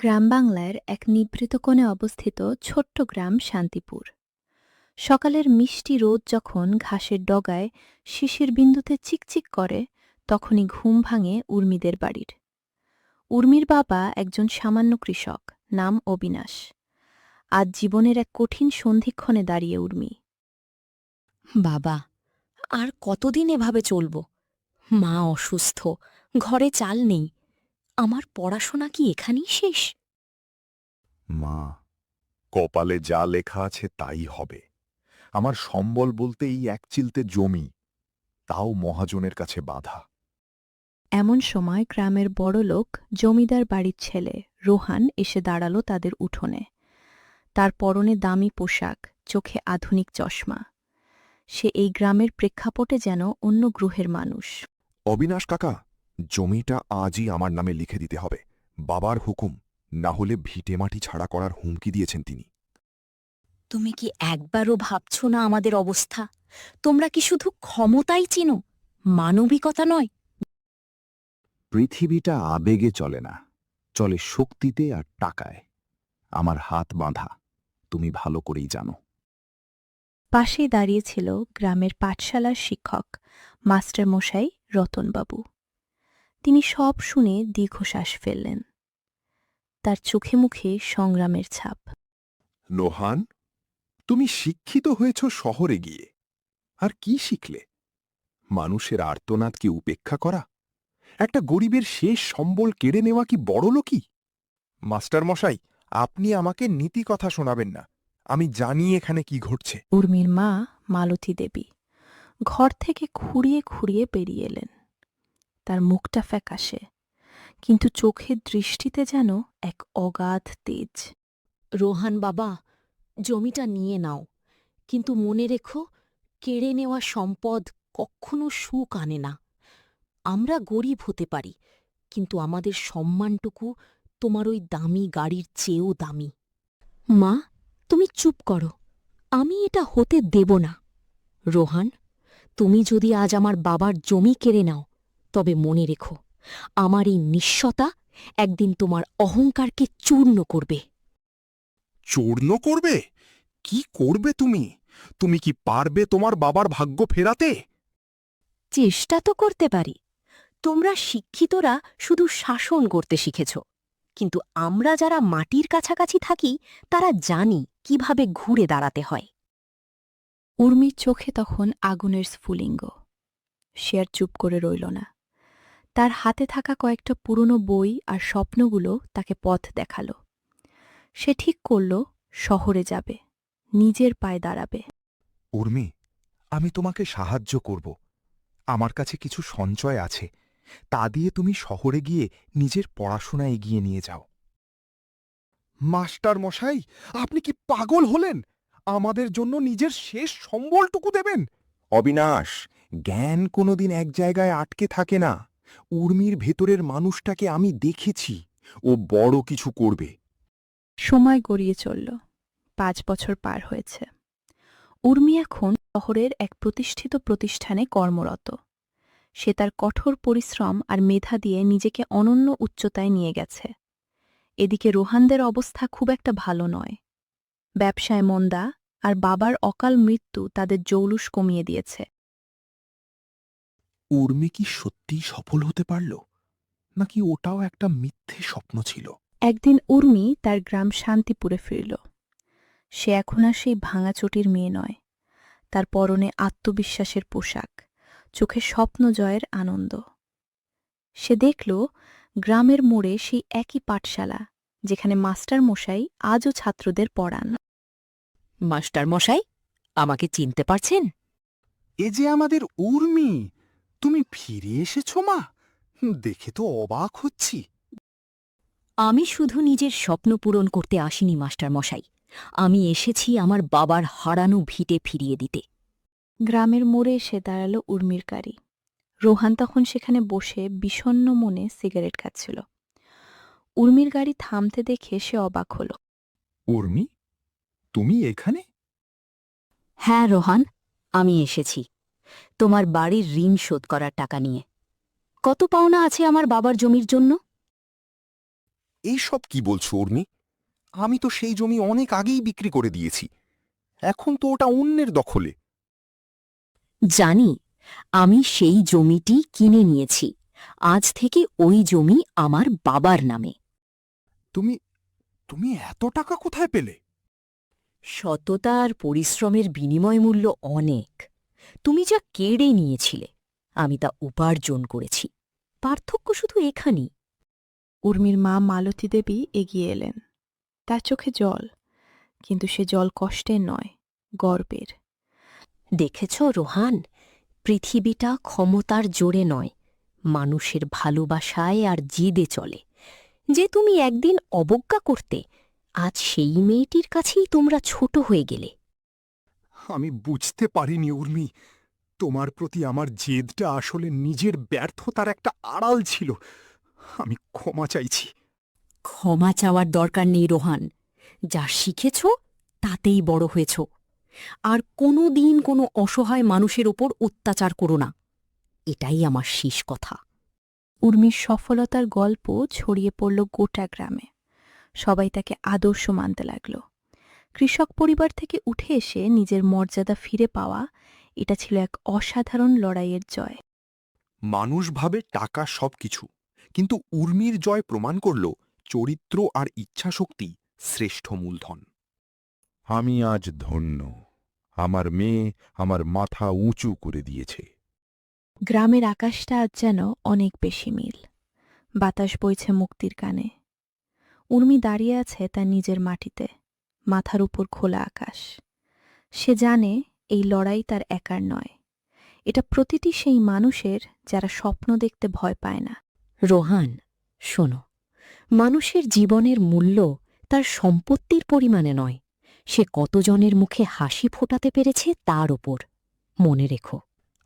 গ্রাম বাংলার এক নিভৃত কোণে অবস্থিত ছোট্ট গ্রাম শান্তিপুর। সকালের মিষ্টি রোদ যখন ঘাসের ডগায় শিশির বিন্দুতে চিকচিক করে, তখনই ঘুম ভাঙে উর্মিদের বাড়ির। উর্মির বাবা একজন সামান্য কৃষক, নাম অবিনাশ। আজ জীবনের এক কঠিন সন্ধিক্ষণে দাঁড়িয়ে উর্মি। বাবা, আর কতদিন এভাবে চলব? মা অসুস্থ, ঘরে চাল নেই। আমার পড়াশোনা কি এখানেই শেষ? মা, কপালে যা লেখা আছে তাই হবে। আমার সম্বল বলতে এই এক চিলতে জমি, তাও মহাজনের কাছে বাঁধা। এমন সময় গ্রামের বড়লোক জমিদার বাড়ির ছেলে রোহান এসে দাঁড়ালো তাদের উঠোনে। তার পরনে দামি পোশাক, চোখে আধুনিক চশমা। সে এই গ্রামের প্রেক্ষাপটে যেন অন্য গ্রহের মানুষ। অবিনাশ কাকা, জমিটা আজই আমার নামে লিখে দিতে হবে। বাবার হুকুম, না হলে ভিটেমাটি ছাড়া করার হুমকি দিয়েছেন তিনি। তুমি কি একবারও ভাবছ না আমাদের অবস্থা? তোমরা কি শুধু ক্ষমতাই চিনো, মানবিকতা নয়? পৃথিবীটা আবেগে চলে না, চলে শক্তিতে আর টাকায়। আমার হাত বাঁধা, তুমি ভালো করেই জানো। পাশেই দাঁড়িয়েছিল গ্রামের পাঠশালার শিক্ষক মাস্টার মশাই রতনবাবু। তিনি সব শুনে দীর্ঘশ্বাস ফেললেন। তার চোখে মুখে সংগ্রামের ছাপ। নোহান, তুমি শিক্ষিত হয়েছ শহরে গিয়ে, আর কি শিখলে? মানুষের আর্তনাদ কি উপেক্ষা করা? একটা গরিবের শেষ সম্বল কেড়ে নেওয়া কি বড়লোকই? মাস্টার মশাই, আপনি আমাকে নীতি কথা শোনাবেন না। আমি জানি এখানে কি ঘটছে। উর্মির মা মালতী দেবী ঘর থেকে খুঁড়িয়ে খুঁড়িয়ে বেরিয়ে এলেন। তার মুখটা ফ্যাকাশে, কিন্তু চোখের দৃষ্টিতে যেন এক অগাধ তেজ। রোহান বাবা, জমিটা নিয়ে নাও, কিন্তু মনে রেখো, কেড়ে নেওয়া সম্পদ কখনো সুখ আনে না। আমরা গরিব হতে পারি, কিন্তু আমাদের সম্মানটুকু তোমার ওই দামি গাড়ির চেয়েও দামি। মা, তুমি চুপ করো, আমি এটা হতে দেব না। রোহান, তুমি যদি আজ আমার বাবার জমি কেড়ে নাও, তবে মনে রেখো, আমার এই নিঃস্বতা একদিন তোমার অহংকারকে চূর্ণ করবে। চূর্ণ করবে? কি করবে তুমি? তুমি কি পারবে তোমার বাবার ভাগ্য ফেরাতে? চেষ্টা তো করতে পারি। তোমরা শিক্ষিতরা শুধু শাসন করতে শিখেছ, কিন্তু আমরা যারা মাটির কাছাকাছি থাকি তারা জানি কিভাবে ঘুরে দাঁড়াতে হয়। উর্মির চোখে তখন আগুনের স্ফুলিঙ্গ। সে আর চুপ করে রইল না। তার হাতে থাকা কয়েকটা পুরনো বই আর স্বপ্নগুলো তাকে পথ দেখাল। সে ঠিক করল শহরে যাবে, নিজের পায়ে দাঁড়াবে। উর্মি, আমি তোমাকে সাহায্য করব। আমার কাছে কিছু সঞ্চয় আছে, তা দিয়ে তুমি শহরে গিয়ে নিজের পড়াশোনা এগিয়ে নিয়ে যাও। মাস্টার মশাই, আপনি কি পাগল হলেন? আমাদের জন্য নিজের শেষ সম্বলটুকু দেবেন? অবিনাশ, জ্ঞান কোনোদিন এক জায়গায় আটকে থাকে না। উর্মির ভেতরের মানুষটাকে আমি দেখেছি, ও বড় কিছু করবে। সময় গড়িয়ে চলল। 5 বছর পার হয়েছে। উর্মি এখন শহরের এক প্রতিষ্ঠিত প্রতিষ্ঠানে কর্মরত। সে তার কঠোর পরিশ্রম আর মেধা দিয়ে নিজেকে অনন্য উচ্চতায় নিয়ে গেছে। এদিকে রোহানদের অবস্থা খুব একটা ভালো নয়। ব্যবসায় মন্দা আর বাবার অকাল মৃত্যু তাদের জৌলুস কমিয়ে দিয়েছে। উর্মি কি সত্যিই সফল হতে পারল, নাকি ওটাও একটা মিথ্যে স্বপ্ন ছিল? একদিন উর্মি তার গ্রাম শান্তিপুরে ফিরল। সে এখন আর সেই ভাঙা চটির মেয়ে নয়। তার পরনে আত্মবিশ্বাসের পোশাক, চোখে স্বপ্ন জয়ের আনন্দ। সে দেখল গ্রামের মোড়ে সেই একই পাঠশালা, যেখানে মাস্টার মশাই আজও ছাত্রদের পড়ান। মাস্টার মশাই, আমাকে চিনতে পারছেন? এ যে আমাদের উর্মি! তুমি ফিরে এসেছ মা? দেখে তো অবাক হচ্ছি। আমি শুধু নিজের স্বপ্ন পূরণ করতে আসিনি মাস্টার মশাই, আমি এসেছি আমার বাবার হারানো ভিটে ফিরিয়ে দিতে। গ্রামের মোড়ে এসে দাঁড়াল উর্মির গাড়ি। রোহান তখন সেখানে বসে বিষণ্ণ মনে সিগারেট খাচ্ছিল। উর্মির গাড়ি থামতে দেখে সে অবাক হল। উর্মি, তুমি এখানে? হ্যাঁ রোহান, আমি এসেছি তোমার বাড়ির ঋণ শোধ করার টাকা নিয়ে। কত পাওনা আছে আমার বাবার জমির জন্য? এইসব কি বলছো উর্মি? আমি তো সেই জমি অনেক আগেই বিক্রি করে দিয়েছি। এখন তো ওটা অন্যের দখলে। জানি, আমি সেই জমিটি কিনে নিয়েছি। আজ থেকে ওই জমি আমার বাবার নামে। তুমি তুমি এত টাকা কোথায় পেলে? সততা আর পরিশ্রমের বিনিময় মূল্য অনেক। তুমি যা কেড়ে নিয়েছিলে, আমি তা উপার্জন করেছি। পার্থক্য শুধু এখানেই। উর্মির মা মালতী দেবী এগিয়ে এলেন। তার চোখে জল, কিন্তু সে জল কষ্টের নয়, গর্বের। দেখেছ রোহান, পৃথিবীটা ক্ষমতার জোরে নয়, মানুষের ভালোবাসায় আর জিদে চলে। যে তুমি একদিন অবজ্ঞা করতে, আজ সেই মেয়েটির কাছেই তোমরা ছোট হয়ে গেলে। আমি বুঝতে পারিনি উর্মি, তোমার প্রতি আমার জেদটা আসলে নিজের ব্যর্থতার একটা আড়াল ছিল। আমি ক্ষমা চাইছি। ক্ষমা চাওয়ার দরকার নেই রোহান। যা শিখেছ তাতেই বড় হয়েছ। আর কোনো দিন কোনো অসহায় মানুষের ওপর অত্যাচার করো না। এটাই আমার শেষ কথা। উর্মির সফলতার গল্প ছড়িয়ে পড়ল গোটা গ্রামে। সবাই তাকে আদর্শ মানতে লাগল। কৃষক পরিবার থেকে উঠে এসে নিজের মর্যাদা ফিরে পাওয়া, এটা ছিল এক অসাধারণ লড়াইয়ের জয়। মানুষ ভাবে টাকা সবকিছু, কিন্তু উর্মির জয় প্রমাণ করল চরিত্র আর ইচ্ছাশক্তি শ্রেষ্ঠ মূলধন। আমি আজ ধন্য। আমার মেয়ে আমার মাথা উঁচু করে দিয়েছে। গ্রামের আকাশটা আজ যেন অনেক বেশি নীল। বাতাস বইছে মুক্তির কানে। উর্মি দাঁড়িয়ে আছে তার নিজের মাটিতে, মাথার উপর খোলা আকাশ। সে জানে এই লড়াই তার একার নয়, এটা প্রতিটি সেই মানুষের যারা স্বপ্ন দেখতে ভয় পায় না। রোহান, শোনো, মানুষের জীবনের মূল্য তার সম্পত্তির পরিমাণে নয়, সে কতজনের মুখে হাসি ফোটাতে পেরেছে তার ওপর। মনে রেখো।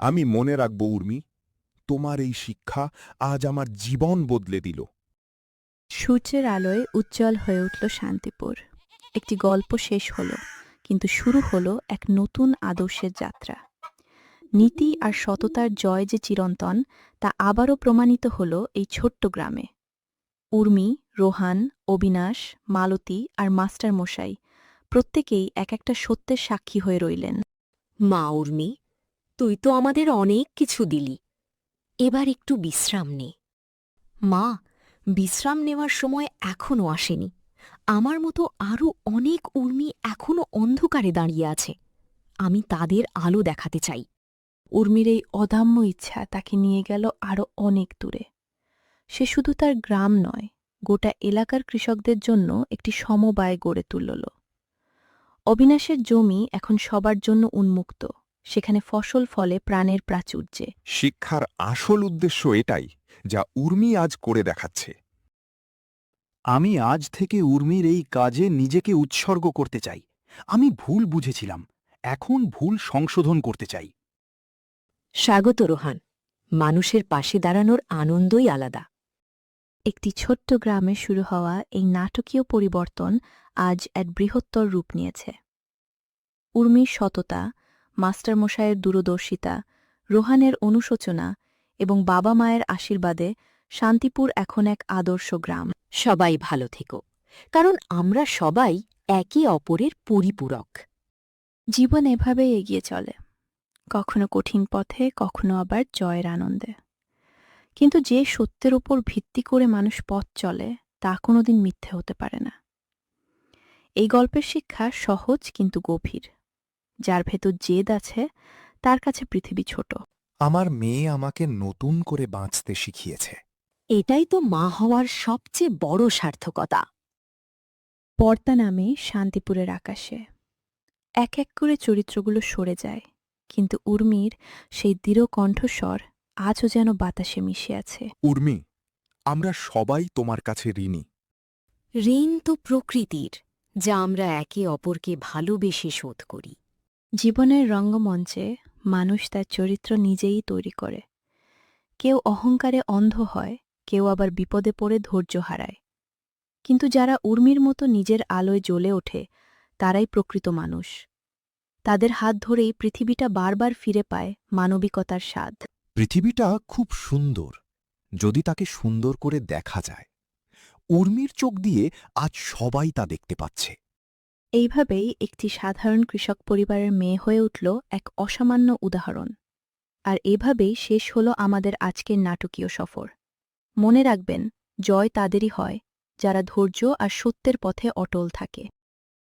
আমি মনে রাখব উর্মি, তোমার এই শিক্ষা আজ আমার জীবন বদলে দিল। সূর্যের আলোয় উজ্জ্বল হয়ে উঠল শান্তিপুর। একটি গল্প শেষ হল, কিন্তু শুরু হলো এক নতুন আদর্শের যাত্রা। নীতি আর সততার জয় যে চিরন্তন, তা আবারও প্রমাণিত হল এই ছোট্ট গ্রামে। উর্মি, রোহান, অবিনাশ, মালতী আর মাস্টার মশাই প্রত্যেকেই এক একটা সত্যের সাক্ষী হয়ে রইলেন। মা উর্মি, তুই তো আমাদের অনেক কিছু দিলি। এবার একটু বিশ্রাম নে। মা, বিশ্রাম নেওয়ার সময় এখনও আসেনি। আমার মতো আরও অনেক উর্মি এখনও অন্ধকারে দাঁড়িয়ে আছে। আমি তাদের আলো দেখাতে চাই। উর্মির এই অদম্য ইচ্ছা তাকে নিয়ে গেল আরও অনেক দূরে। সে শুধু তার গ্রাম নয়, গোটা এলাকার কৃষকদের জন্য একটি সমবায় গড়ে তুলল। অবিনাশের জমি এখন সবার জন্য উন্মুক্ত, সেখানে ফসল ফলে প্রাণের প্রাচুর্যে। শিক্ষার আসল উদ্দেশ্য এটাই, যা উর্মি আজ করে দেখাচ্ছে। আমি আজ থেকে উর্মির এই কাজে নিজেকে উৎসর্গ করতে চাই। আমি ভুল বুঝেছিলাম, এখন ভুল সংশোধন করতে চাই। স্বাগত রোহান, মানুষের পাশে দাঁড়ানোর আনন্দই আলাদা। একটি ছোট্ট গ্রামে শুরু হওয়া এই নাটকীয় পরিবর্তন আজ এক বৃহত্তর রূপ নিয়েছে। উর্মির সততা, মাস্টারমশায়ের দূরদর্শিতা, রোহানের অনুশোচনা এবং বাবা মায়ের আশীর্বাদে শান্তিপুর এখন এক আদর্শ গ্রাম। সবাই ভালো থেকো, কারণ আমরা সবাই একে অপরের পরিপূরক। জীবন এভাবেই এগিয়ে চলে, কখনো কঠিন পথে, কখনো আবার জয়ের আনন্দে। কিন্তু যে সত্যের উপর ভিত্তি করে মানুষ পথ চলে, তা কোনোদিন মিথ্যে হতে পারে না। এই গল্পের শিক্ষা সহজ কিন্তু গভীর। যার ভেতর জেদ আছে, তার কাছে পৃথিবী ছোট। আমার মেয়ে আমাকে নতুন করে বাঁচতে শিখিয়েছে। এটাই তো মা হওয়ার সবচেয়ে বড় সার্থকতা। পর্দা নামে শান্তিপুরের আকাশে এক এক করে চরিত্রগুলো সরে যায়, কিন্তু উর্মির সেই দৃঢ় কণ্ঠস্বর আজও যেন বাতাসে মিশে আছে। উর্মি, আমরা সবাই তোমার কাছে ঋণী। ঋণ তো প্রকৃতির, যা আমরা একে অপরকে ভালোবেসে শোধ করি। জীবনের রঙ্গমঞ্চে মানুষ তার চরিত্র নিজেই তৈরি করে। কেউ অহংকারে অন্ধ হয়, কেউ আবার বিপদে পড়ে ধৈর্য হারায়। কিন্তু যারা উর্মির মতো নিজের আলোয় জ্বলে ওঠে, তারাই প্রকৃত মানুষ। তাদের হাত ধরেই পৃথিবীটা বারবার ফিরে পায় মানবিকতার স্বাদ। পৃথিবীটা খুব সুন্দর, যদি তাকে সুন্দর করে দেখা যায়। উর্মির চোখ দিয়ে আজ সবাই তা দেখতে পাচ্ছে। এইভাবেই একটি সাধারণ কৃষক পরিবারের মেয়ে হয়ে উঠল এক অসামান্য উদাহরণ। আর এভাবেই শেষ হল আমাদের আজকের নাটকীয় সফর। মনে রাখবেন, জয় তাদেরই হয় যারা ধৈর্য আর সত্যের পথে অটল থাকে।